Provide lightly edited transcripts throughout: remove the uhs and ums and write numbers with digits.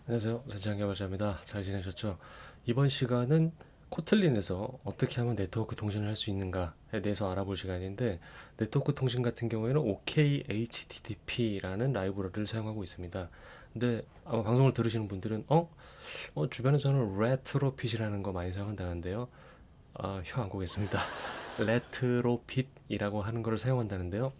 안녕하세요. 세치한 개발자입니다. 잘 지내셨죠? 이번 시간은 코틀린에서 어떻게 하면 네트워크 통신을 할 수 있는가에 대해서 알아볼 시간인데, 네트워크 통신 같은 경우에는 OK HTTP라는 라이브러리를 사용하고 있습니다. 근데 아마 방송을 들으시는 분들은 주변에서는 레트로핏이라는 거 많이 사용한다는데요. 혀 안 고겠습니다. 레트로핏이라고 하는 거를 사용한다는데요.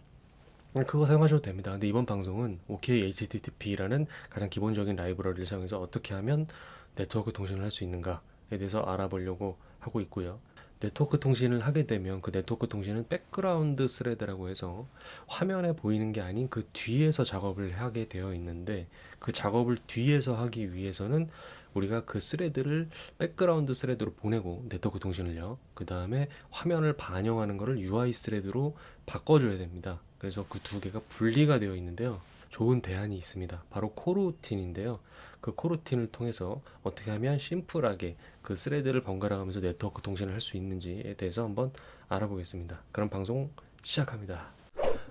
그거 사용하셔도 됩니다. 근데 이번 방송은 OK HTTP라는 가장 기본적인 라이브러리를 사용해서 어떻게 하면 네트워크 통신을 할 수 있는가에 대해서 알아보려고 하고 있고요. 네트워크 통신을 하게 되면 그 네트워크 통신은 백그라운드 스레드라고 해서 화면에 보이는 게 아닌 그 뒤에서 작업을 하게 되어 있는데, 그 작업을 뒤에서 하기 위해서는 우리가 그 스레드를 백그라운드 스레드로 보내고, 네트워크 통신을요, 그 다음에 화면을 반영하는 것을 UI 스레드로 바꿔줘야 됩니다. 그래서 그 두 개가 분리가 되어 있는데요. 좋은 대안이 있습니다. 바로 코루틴인데요. 그 코루틴을 통해서 어떻게 하면 심플하게 그 스레드를 번갈아 가면서 네트워크 통신을 할 수 있는지에 대해서 한번 알아보겠습니다. 그럼 방송 시작합니다.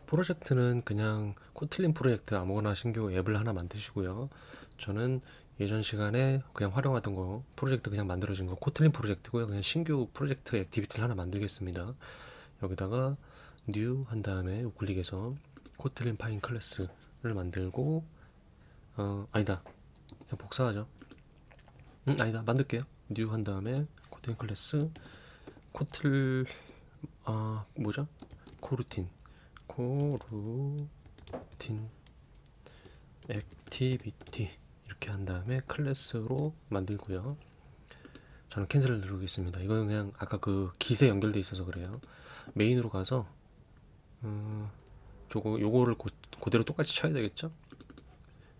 프로젝트는 그냥 코틀린 프로젝트 아무거나 신규 앱을 하나 만드시고요. 저는 예전 시간에 그냥 활용하던 거 프로젝트 그냥 만들어진 거 코틀린 프로젝트고요. 그냥 신규 프로젝트 액티비티를 하나 만들겠습니다. 여기다가 new 한 다음에 우클릭해서 코틀린 파인 클래스를 만들고, 아니다, 그냥 복사하죠. 아니다, 만들게요. new 한 다음에 코틀린 클래스 코틀 뭐죠? 코루틴 코루틴 액티비티 이렇게 한 다음에 클래스로 만들고요. 저는 캔슬을 누르겠습니다. 이거는 그냥 아까 그 기세 연결돼 있어서 그래요. 메인으로 가서 요거를 그대로 똑같이 쳐야 되겠죠?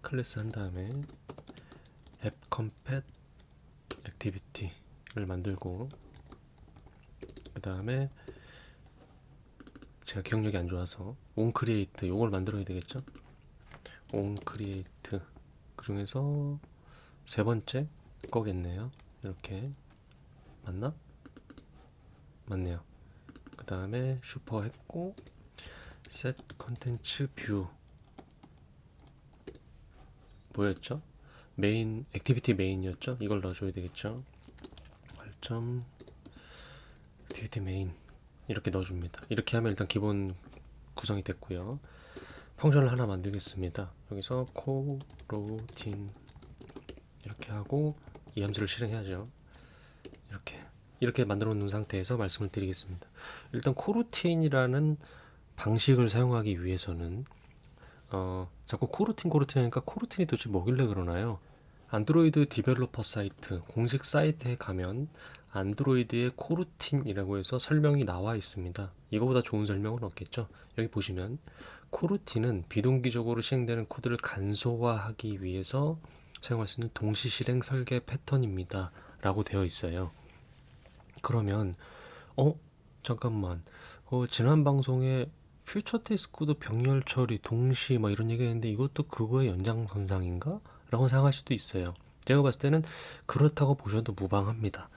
클래스 한 다음에 앱 컴팻 액티비티를 만들고, 그 다음에 제가 기억력이 안 좋아서 on create 요걸 만들어야 되겠죠? on create 그 중에서 세 번째 거겠네요. 이렇게 맞나? 맞네요. 그 다음에 슈퍼 했고 set 컨텐츠 뷰 뭐였죠? 메인 액티비티 메인이었죠? 이걸 넣어줘야 되겠죠? 발점 액티비티 메인 이렇게 넣어줍니다. 이렇게 하면 일단 기본 구성이 됐고요. 펑션을 하나 만들겠습니다. 여기서 코로틴 이렇게 하고 이 함수를 실행해야죠. 이렇게 만들어 놓은 상태에서 말씀을 드리겠습니다. 일단 코루틴이라는 방식을 사용하기 위해서는 자꾸 코루틴 하니까 코루틴이 도대체 뭐길래 그러나요? 안드로이드 디벨로퍼 사이트 공식 사이트에 가면 안드로이드의 코루틴이라고 해서 설명이 나와 있습니다. 이거보다 좋은 설명은 없겠죠. 여기 보시면 코루틴은 비동기적으로 시행되는 코드를 간소화하기 위해서 사용할 수 있는 동시 실행 설계 패턴입니다 라고 되어 있어요. 그러면 잠깐만, 지난 방송에 퓨처 테스크도 병렬 처리 동시 막 이런 얘기 했는데 이것도 그거의 연장선상인가? 라고 생각할 수도 있어요. 제가 봤을 때는 그렇다고 보셔도 무방합니다.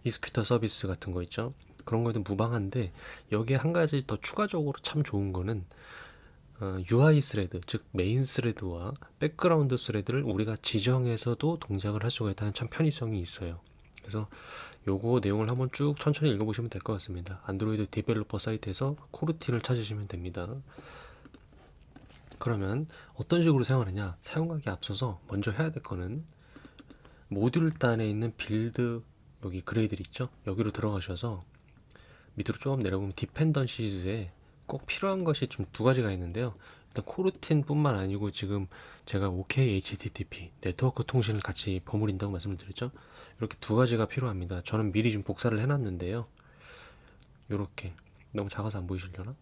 이스큐터 서비스 같은 거 있죠? 그런 거에도 무방한데, 여기에 한 가지 더 추가적으로 참 좋은 거는 UI 스레드, 즉 메인 스레드와 백그라운드 스레드를 우리가 지정해서도 동작을 할 수가 있다는 참 편의성이 있어요. 그래서 요거 내용을 한번 쭉 천천히 읽어보시면 될 것 같습니다. 안드로이드 디벨로퍼 사이트에서 코르틴을 찾으시면 됩니다. 그러면 어떤 식으로 사용하느냐? 사용하기 앞서서 먼저 해야 될 거는 모듈 단에 있는 빌드, 여기 그레이들 있죠? 여기로 들어가셔서 밑으로 조금 내려보면 디펜던시즈에 꼭 필요한 것이 좀 두 가지가 있는데요. 일단 코르틴 뿐만 아니고 지금 제가 OK HTTP 네트워크 통신을 같이 버무린다고 말씀을 드렸죠. 이렇게 두 가지가 필요합니다. 저는 미리 좀 복사를 해놨는데요. 이렇게 너무 작아서 안 보이시려나?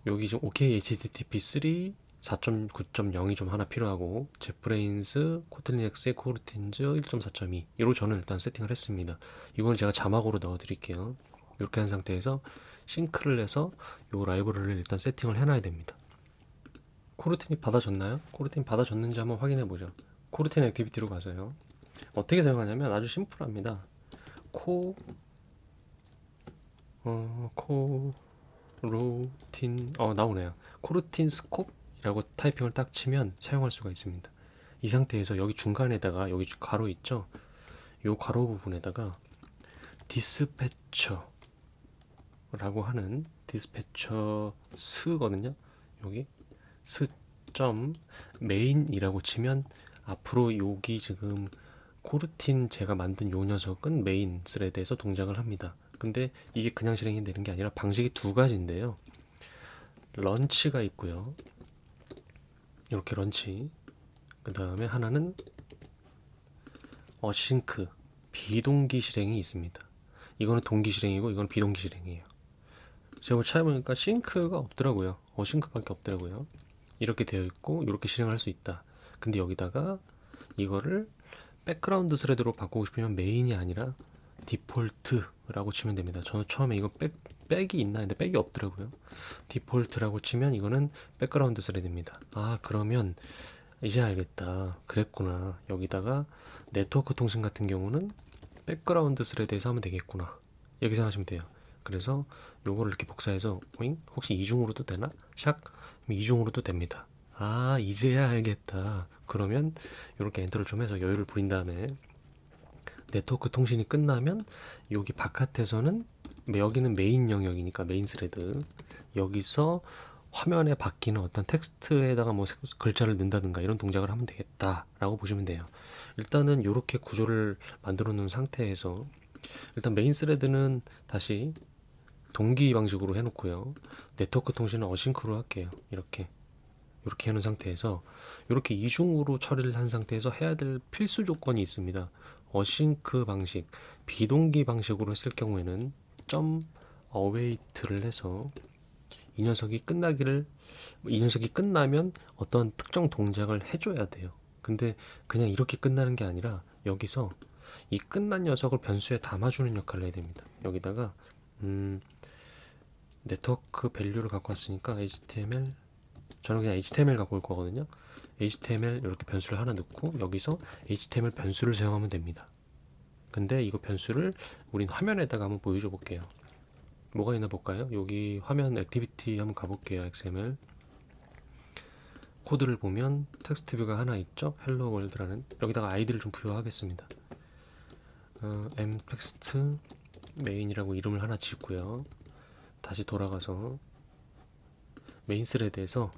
여기 지금 OK HTTP 3 4.9.0이 좀 하나 필요하고, jetbrains, 코틀린X의 코르틴즈 1.4.2 이로 저는 일단 세팅을 했습니다. 이거는 제가 자막으로 넣어 드릴게요. 이렇게 한 상태에서 싱크를 해서 이 라이브러리를 일단 세팅을 해놔야 됩니다. 코르틴이 받아졌나요? 코르틴 받아졌는지 한번 확인해 보죠. 코르틴 액티비티로 가서요. 어떻게 사용하냐면 아주 심플합니다. 코루틴 나오네요. 코루틴 스콥이라고 타이핑을 딱 치면 사용할 수가 있습니다. 이 상태에서 여기 중간에다가 여기 괄호 있죠? 요 괄호 부분에다가 디스패처라고 하는 디스패처 스거든요. 여기 스.점 메인이라고 치면 앞으로 여기 지금 코르틴 제가 만든 요 녀석은 메인 스레드에서 동작을 합니다. 근데 이게 그냥 실행이 되는 게 아니라 방식이 두 가지인데요. 런치가 있고요. 이렇게 런치. 그 다음에 하나는 어싱크 비동기 실행이 있습니다. 이거는 동기 실행이고 이건 비동기 실행이에요. 제가 찾아보니까 싱크가 없더라고요. 어싱크밖에 없더라고요. 이렇게 되어 있고 이렇게 실행할 수 있다. 근데 여기다가 이거를 백그라운드 스레드로 바꾸고 싶으면 메인이 아니라 디폴트라고 치면 됩니다. 저는 처음에 이거 백이 있나 했는데 백이 없더라고요. 디폴트라고 치면 이거는 백그라운드 스레드입니다. 아, 그러면 이제 알겠다. 그랬구나. 여기다가 네트워크 통신 같은 경우는 백그라운드 스레드에서 하면 되겠구나. 이렇게 생각하시면 돼요. 그래서 요거를 이렇게 복사해서 혹시 이중으로도 되나? 샥 이중으로도 됩니다. 아, 이제야 알겠다. 그러면 이렇게 엔터를 좀 해서 여유를 부린 다음에 네트워크 통신이 끝나면 여기 바깥에서는 여기는 메인 영역이니까 메인 스레드 여기서 화면에 바뀌는 어떤 텍스트에다가 뭐 글자를 넣는다든가 이런 동작을 하면 되겠다라고 보시면 돼요. 일단은 이렇게 구조를 만들어 놓은 상태에서 일단 메인 스레드는 다시 동기 방식으로 해놓고요. 네트워크 통신은 어싱크로 할게요. 이렇게 해놓은 상태에서 이렇게 이중으로 처리를 한 상태에서 해야 될 필수 조건이 있습니다. 어싱크 방식, 비동기 방식으로 했을 경우에는 점 어웨이트를 해서 이 녀석이 끝나면 어떤 특정 동작을 해줘야 돼요. 근데 그냥 이렇게 끝나는 게 아니라 여기서 이 끝난 녀석을 변수에 담아주는 역할을 해야 됩니다. 여기다가 네트워크 밸류를 갖고 왔으니까 HTML 저는 그냥 HTML 갖고 올 거거든요. HTML 이렇게 변수를 하나 넣고 여기서 HTML 변수를 사용하면 됩니다. 근데 이거 변수를 우린 화면에다가 한번 보여줘 볼게요. 뭐가 있나 볼까요? 여기 화면 액티비티 한번 가볼게요. XML 코드를 보면 텍스트 뷰가 하나 있죠? 헬로 월드라는 여기다가 아이디를 좀 부여하겠습니다. mText 메인이라고 이름을 하나 짓고요. 다시 돌아가서 메인 스레드에서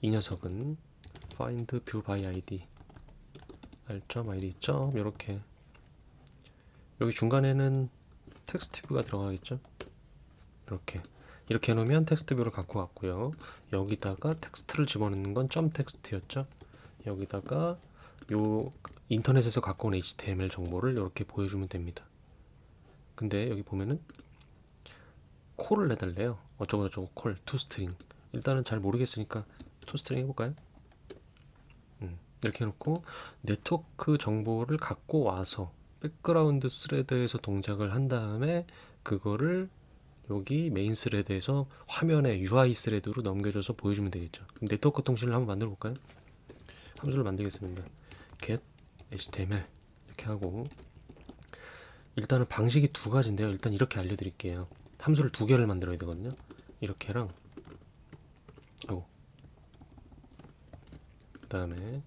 이 녀석은 find view by id r.id 이렇게 여기 중간에는 텍스트 뷰가 들어가겠죠. 이렇게 해놓으면 텍스트 뷰를 갖고 왔고요. 여기다가 텍스트를 집어넣는 건 점 텍스트였죠. 여기다가 요 인터넷에서 갖고 온 HTML 정보를 이렇게 보여주면 됩니다. 근데 여기 보면은 콜을 내달래요. 어쩌고저쩌고 콜 toString. 일단은 잘 모르겠으니까 toString 해볼까요? 이렇게 해놓고 네트워크 정보를 갖고 와서 백그라운드 스레드에서 동작을 한 다음에 그거를 여기 메인 스레드에서 화면에 UI 스레드로 넘겨줘서 보여주면 되겠죠. 네트워크 통신을 한번 만들어 볼까요? 함수를 만들겠습니다. get html 이렇게 하고 일단은 방식이 두 가지인데요. 일단 이렇게 알려드릴게요. 함수를 두 개를 만들어야 되거든요. 이렇게랑 그 다음에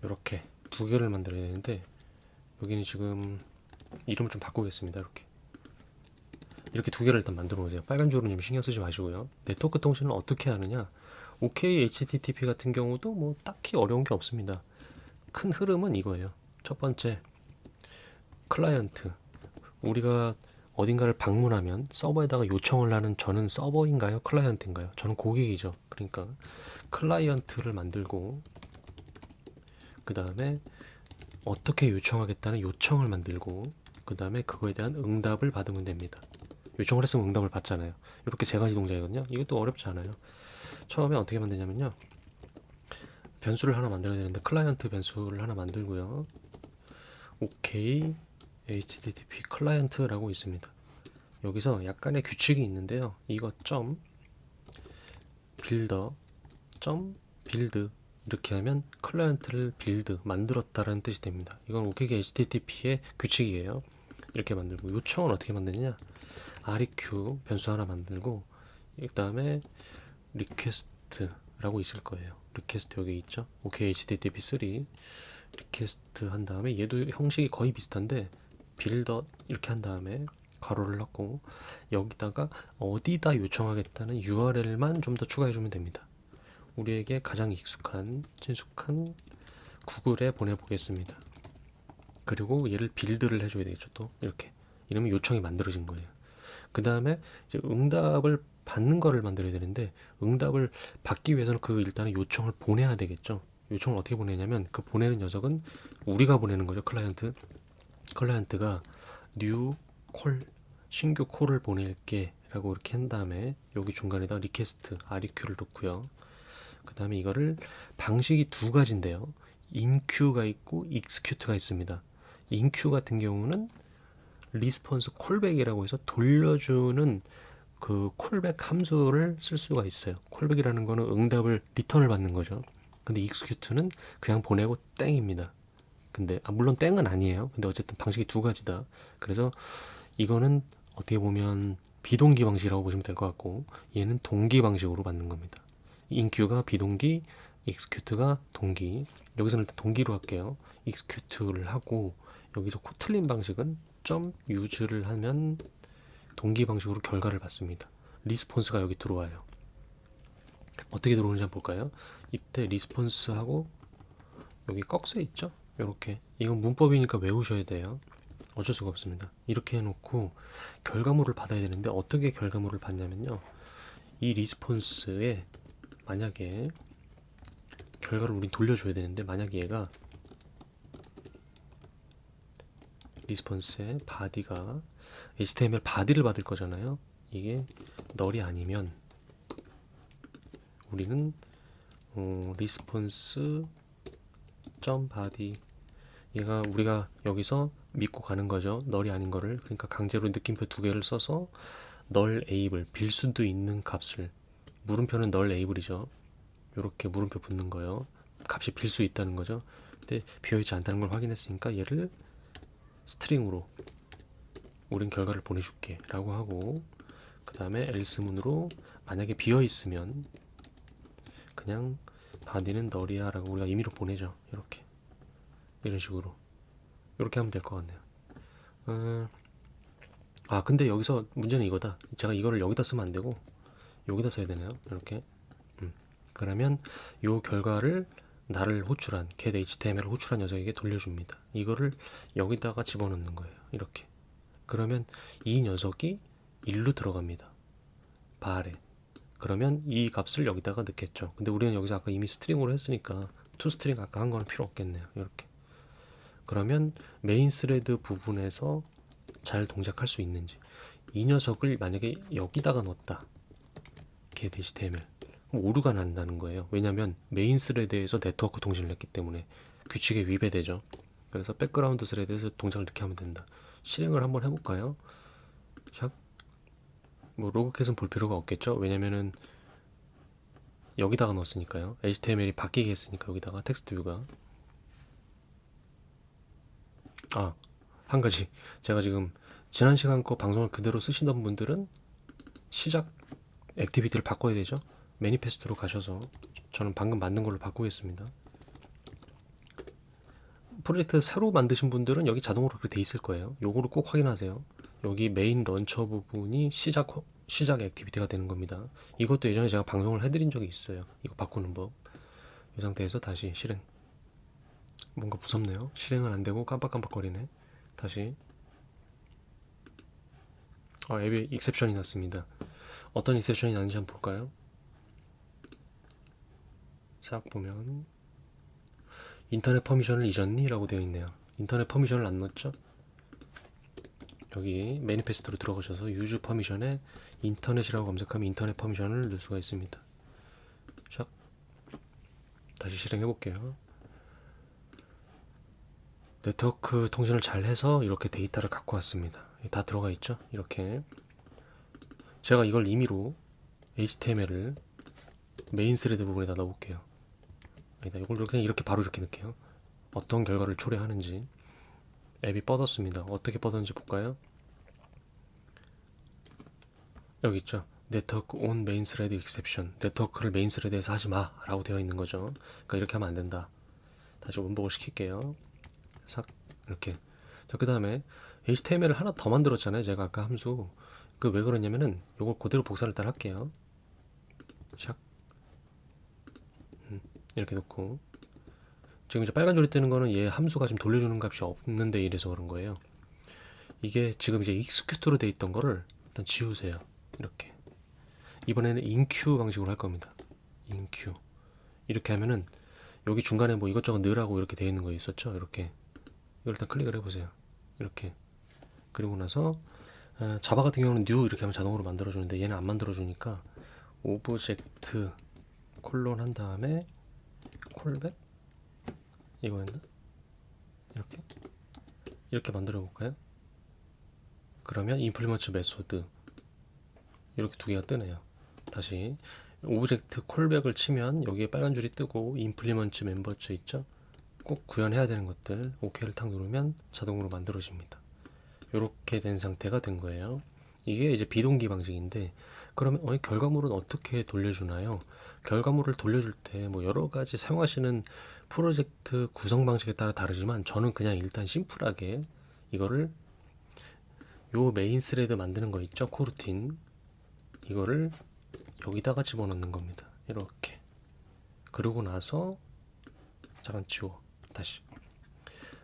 이렇게 두 개를 만들어야 되는데 여기는 지금 이름을 좀 바꾸겠습니다. 이렇게 두 개를 일단 만들어 보세요. 빨간 줄은 좀 신경 쓰지 마시고요. 네트워크 통신을 어떻게 하느냐? OK HTTP 같은 경우도 뭐 딱히 어려운 게 없습니다. 큰 흐름은 이거예요. 첫 번째, 클라이언트. 우리가 어딘가를 방문하면 서버에다가 요청을 하는 저는 서버인가요? 클라이언트인가요? 저는 고객이죠. 그러니까 클라이언트를 만들고 그 다음에 어떻게 요청하겠다는 요청을 만들고 그 다음에 그거에 대한 응답을 받으면 됩니다. 요청을 했으면 응답을 받잖아요. 이렇게 세 가지 동작이거든요. 이것도 어렵지 않아요. 처음에 어떻게 만드냐면요. 변수를 하나 만들어야 되는데 클라이언트 변수를 하나 만들고요. OK HTTP 클라이언트라고 있습니다. 여기서 약간의 규칙이 있는데요. 이거 점 빌더 점 빌드 이렇게 하면 클라이언트를 빌드 만들었다라는 뜻이 됩니다. 이건 OK HTTP의 규칙이에요. 이렇게 만들고 요청은 어떻게 만드느냐? req 변수 하나 만들고 그 다음에 request 리퀘스트라고 있을 거예요. 리퀘스트 여기 있죠. OK HTTP3 리퀘스트 한 다음에 얘도 형식이 거의 비슷한데 빌더 이렇게 한 다음에 가로를 넣고 여기다가 어디다 요청하겠다는 URL만 좀 더 추가해 주면 됩니다. 우리에게 가장 익숙한 친숙한 구글에 보내보겠습니다. 그리고 얘를 빌드를 해줘야 되겠죠. 또 이렇게 이러면 요청이 만들어진 거예요. 그 다음에 이제 응답을 받는 거를 만들어야 되는데 응답을 받기 위해서는 그 일단은 요청을 보내야 되겠죠. 요청을 어떻게 보내냐면 그 보내는 녀석은 우리가 보내는 거죠. 클라이언트가 new 콜 신규 콜을 보낼게 라고 이렇게 한 다음에 여기 중간에다 리퀘스트 req를 넣고요. 그 다음에 이거를 방식이 두 가지인데요. inqueue가 있고 execute가 있습니다. inqueue 같은 경우는 리스폰스 콜백이라고 해서 돌려주는 그 콜백 함수를 쓸 수가 있어요. 콜백이라는 거는 응답을 리턴을 받는 거죠. 근데 execute는 그냥 보내고 땡입니다. 근데 물론 땡은 아니에요. 근데 어쨌든 방식이 두 가지다. 그래서 이거는 어떻게 보면 비동기 방식이라고 보시면 될 것 같고 얘는 동기 방식으로 받는 겁니다. inqueue가 비동기, execute가 동기. 여기서는 일단 동기로 할게요. execute를 하고 여기서 틀린 방식은 .use를 하면 동기 방식으로 결과를 받습니다. 리스폰스가 여기 들어와요. 어떻게 들어오는지 한번 볼까요? 이때 리스폰스하고 여기 꺽쇠 있죠? 이렇게 이건 문법이니까 외우셔야 돼요. 어쩔 수가 없습니다. 이렇게 해놓고 결과물을 받아야 되는데 어떻게 결과물을 받냐면요. 이 리스폰스에 만약에 결과를 우린 돌려줘야 되는데 만약에 얘가 리스폰스에 바디가 HTML 바디를 받을 거잖아요. 이게 널이 아니면 우리는 리스폰스 점 바디 얘가 우리가 여기서 믿고 가는 거죠. 널이 아닌 거를. 그러니까 강제로 느낌표 두 개를 써서 널 에이블 빌 수도 있는 값을 물음표는 널 에이블이죠. 이렇게 물음표 붙는 거예요. 값이 빌 수 있다는 거죠. 근데 비어있지 않다는 걸 확인했으니까 얘를 스트링으로 우린 결과를 보내줄게 라고 하고 그 다음에 else문으로 만약에 비어있으면 그냥 바디는 널이야 라고 우리가 임의로 보내죠. 이렇게 이런 식으로 이렇게 하면 될 것 같네요. 근데 여기서 문제는 이거다. 제가 이거를 여기다 쓰면 안 되고 여기다 써야 되네요. 이렇게 그러면 요 결과를 나를 호출한 get HTML을 호출한 녀석에게 돌려줍니다. 이거를 여기다가 집어넣는 거예요. 이렇게 그러면 이 녀석이 일로 들어갑니다. 발에 그러면 이 값을 여기다가 넣겠죠. 근데 우리는 여기서 아까 이미 스트링으로 했으니까 toString 아까 한 거는 필요 없겠네요. 이렇게 그러면 메인 스레드 부분에서 잘 동작할 수 있는지 이 녀석을 만약에 여기다가 넣었다 get HTML 그럼 오류가 난다는 거예요. 왜냐하면 메인 스레드에서 네트워크 통신을 했기 때문에 규칙에 위배되죠. 그래서 백그라운드 스레드에서 동작을 이렇게 하면 된다. 실행을 한번 해볼까요? 샥. 뭐 로그캣은 볼 필요가 없겠죠. 왜냐면은 여기다가 넣었으니까요. HTML이 바뀌게 했으니까 여기다가 텍스트 뷰가 한 가지 제가 지금 지난 시간 거 방송을 그대로 쓰시던 분들은 시작 액티비티를 바꿔야 되죠. 매니페스트로 가셔서 저는 방금 만든 걸로 바꾸겠습니다. 프로젝트 새로 만드신 분들은 여기 자동으로 그렇게 돼 있을 거예요. 요거를 꼭 확인하세요. 여기 메인 런처 부분이 시작 액티비티가 되는 겁니다. 이것도 예전에 제가 방송을 해드린 적이 있어요. 이거 바꾸는 법. 이 상태에서 다시 실행. 뭔가 무섭네요. 실행은 안 되고 깜빡깜빡거리네. 다시. 앱에 익셉션이 났습니다. 어떤 익셉션이 났는지 한번 볼까요? 싹 보면 인터넷 퍼미션을 잊었니? 라고 되어 있네요. 인터넷 퍼미션을 안 넣었죠? 여기 매니페스트로 들어가셔서 유즈 퍼미션에 인터넷이라고 검색하면 인터넷 퍼미션을 넣을 수가 있습니다. 샥. 다시 실행해 볼게요. 네트워크 통신을 잘 해서 이렇게 데이터를 갖고 왔습니다. 다 들어가 있죠? 이렇게 제가 이걸 임의로 HTML을 메인 스레드 부분에다 넣어볼게요. 아니다, 이걸 그냥 이렇게 바로 이렇게 넣을게요. 어떤 결과를 초래하는지. 앱이 뻗었습니다. 어떻게 뻗었는지 볼까요? 여기 있죠. 네트워크 온 메인 스레드 익셉션, 네트워크를 메인 스레드에서 하지 마 라고 되어 있는 거죠. 그러니까 이렇게 하면 안 된다. 다시 원복을 시킬게요. 싹 이렇게. 자, 그 다음에 HTML을 하나 더 만들었잖아요, 제가 아까 함수. 그 왜 그러냐면은 요걸 그대로 복사를 일단 할게요. 샥 이렇게 놓고, 지금 이제 빨간 줄이 뜨는 거는 얘 함수가 지금 돌려주는 값이 없는데 이래서 그런 거예요. 이게 지금 이제 익스큐트로 돼 있던 거를 일단 지우세요. 이렇게. 이번에는 인큐 방식으로 할 겁니다. 인큐. 이렇게 하면은 여기 중간에 뭐 이것저것 넣으라고 이렇게 되어 있는 거 있었죠? 이렇게. 이걸 일단 클릭을 해보세요. 이렇게. 그리고 나서 자바 같은 경우는 new 이렇게 하면 자동으로 만들어주는데 얘는 안 만들어주니까 오브젝트 콜론 한 다음에 콜백 이거였나? 이렇게 만들어 볼까요? 그러면 임플리먼트 메소드 이렇게 두 개가 뜨네요. 다시 오브젝트 콜백을 치면 여기에 빨간 줄이 뜨고 임플리먼트 멤버즈 있죠? 꼭 구현해야 되는 것들 OK를 탁 누르면 자동으로 만들어집니다. 이렇게 된 상태가 된 거예요. 이게 이제 비동기 방식인데, 그러면 결과물은 어떻게 돌려주나요? 결과물을 돌려줄 때 뭐 여러 가지 사용하시는 프로젝트 구성 방식에 따라 다르지만 저는 그냥 일단 심플하게 이거를 요 메인 스레드 만드는 거 있죠? 코루틴 이거를 여기다가 집어넣는 겁니다. 이렇게. 그러고 나서 잠깐 지워. 다시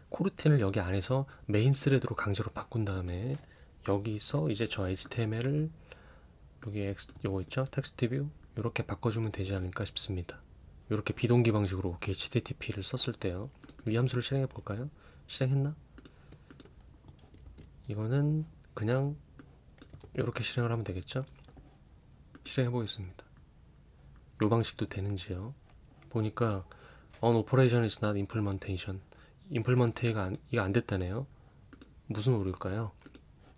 코루틴을 여기 안에서 메인 스레드로 강제로 바꾼 다음에 여기서 이제 저 HTML을 여기 요거 있죠? 텍스트 뷰 이렇게 바꿔주면 되지 않을까 싶습니다. 이렇게 비동기 방식으로 HTTP를 썼을 때요. 위 함수를 실행해 볼까요? 실행했나? 이거는 그냥 이렇게 실행을 하면 되겠죠? 실행해 보겠습니다. 이 방식도 되는지요? 보니까 on operation is not implementation. 임플먼트가 이거 안 됐다네요. 무슨 오류일까요?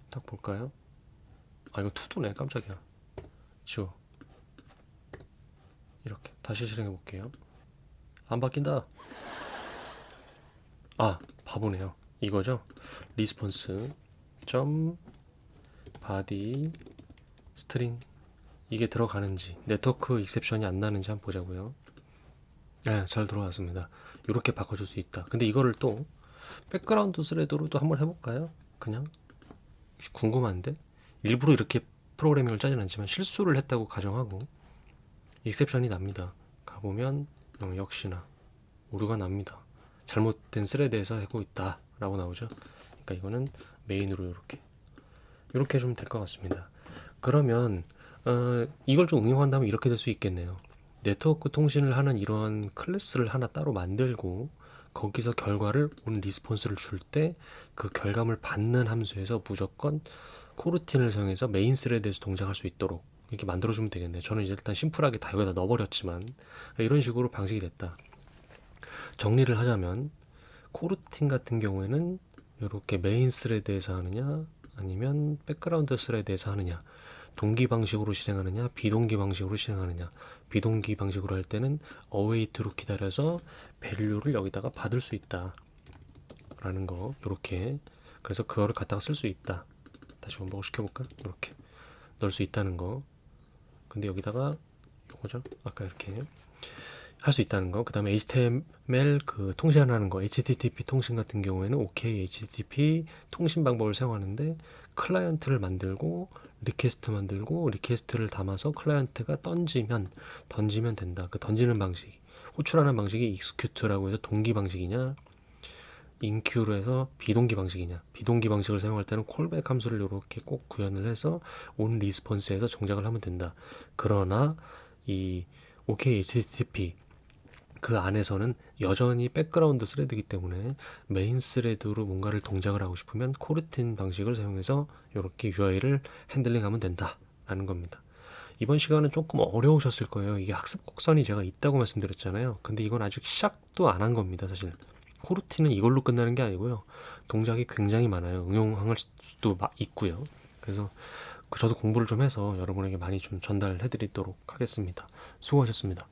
딱 볼까요? 아, 이거 투도네. 깜짝이야. 지워. 이렇게 다시 실행해 볼게요. 안 바뀐다. 아, 바보네요. 이거죠? 리스폰스 점 바디 스트링 이게 들어가는지, 네트워크 익셉션이 안 나는지 한번 보자고요. 네, 잘 들어왔습니다. 이렇게 바꿔줄 수 있다. 근데 이거를 또 백그라운드 스레드로도 한번 해볼까요? 그냥 궁금한데, 일부러 이렇게 프로그래밍을 짜진 않지만 실수를 했다고 가정하고 익셉션이 납니다. 가보면 역시나 오류가 납니다. 잘못된 스레드에서 하고 있다 라고 나오죠. 그러니까 이거는 메인으로 이렇게 해주면 될 것 같습니다. 그러면 이걸 좀 응용한다면 이렇게 될 수 있겠네요. 네트워크 통신을 하는 이러한 클래스를 하나 따로 만들고 거기서 결과를 온 리스폰스를 줄 때 그 결과물 받는 함수에서 무조건 코루틴을 사용해서 메인 스레드에서 동작할 수 있도록 이렇게 만들어주면 되겠네요. 저는 이제 일단 심플하게 다 여기다 넣어버렸지만 이런 식으로 방식이 됐다. 정리를 하자면 코루틴 같은 경우에는 이렇게 메인 스레드에서 하느냐 아니면 백그라운드 스레드에서 하느냐, 동기 방식으로 실행하느냐 비동기 방식으로 실행하느냐, 비동기 방식으로 할 때는 await로 기다려서 밸류를 여기다가 받을 수 있다 라는 거. 이렇게 그래서 그거를 갖다가 쓸 수 있다. 다시 원복을 시켜볼까? 이렇게 넣을 수 있다는 거. 근데 여기다가 요거죠? 아까 이렇게 할 수 있다는 거. 그 다음에 HTML 그 통신하는 거, HTTP 통신 같은 경우에는 OK HTTP 통신 방법을 사용하는데 클라이언트를 만들고 리퀘스트 만들고 리퀘스트를 담아서 클라이언트가 던지면 된다. 그 던지는 방식, 호출하는 방식이 execute라고 해서 동기 방식이냐, 인큐로 해서 비동기 방식이냐. 비동기 방식을 사용할 때는 콜백 함수를 이렇게 꼭 구현을 해서 온 리스폰스에서 정작을 하면 된다. 그러나 이 OK HTTP 그 안에서는 여전히 백그라운드 스레드이기 때문에 메인 스레드로 뭔가를 동작을 하고 싶으면 코르틴 방식을 사용해서 이렇게 UI를 핸들링하면 된다라는 겁니다. 이번 시간은 조금 어려우셨을 거예요. 이게 학습 곡선이 제가 있다고 말씀드렸잖아요. 근데 이건 아직 시작도 안 한 겁니다. 사실 코르틴은 이걸로 끝나는 게 아니고요. 동작이 굉장할 많아요. 응용할 수도 있고요. 그래서 저도 공부를 좀 해서 여러분에게 많이 좀 전달해 드리도록 하겠습니다. 수고하셨습니다.